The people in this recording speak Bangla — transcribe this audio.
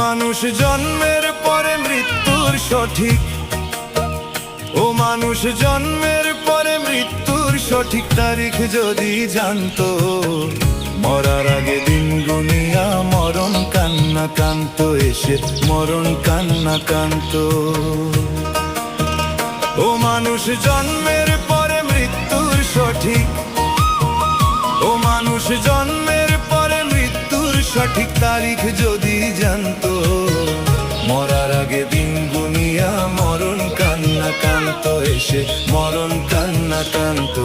মানুষ জন্মের পরে মৃত্যুর সঠিক, ও মানুষ জন্মের পরে মৃত্যুর সঠিক তারিখ যদি জানতো, মরার আগে দিন গুনিয়া মরণ কান্না কান্ত, এসে মরণ কান্না কান্ত। ও মানুষ জন্মের পরে মৃত্যুর সঠিক, ও মানুষ জন্মের পরে মৃত্যুর সঠিক তারিখ যদি জানতো, মরার আগে দিন গুনিয়া মরণ কান্না কান্ত, এসে মরণ কান্না কান্ত।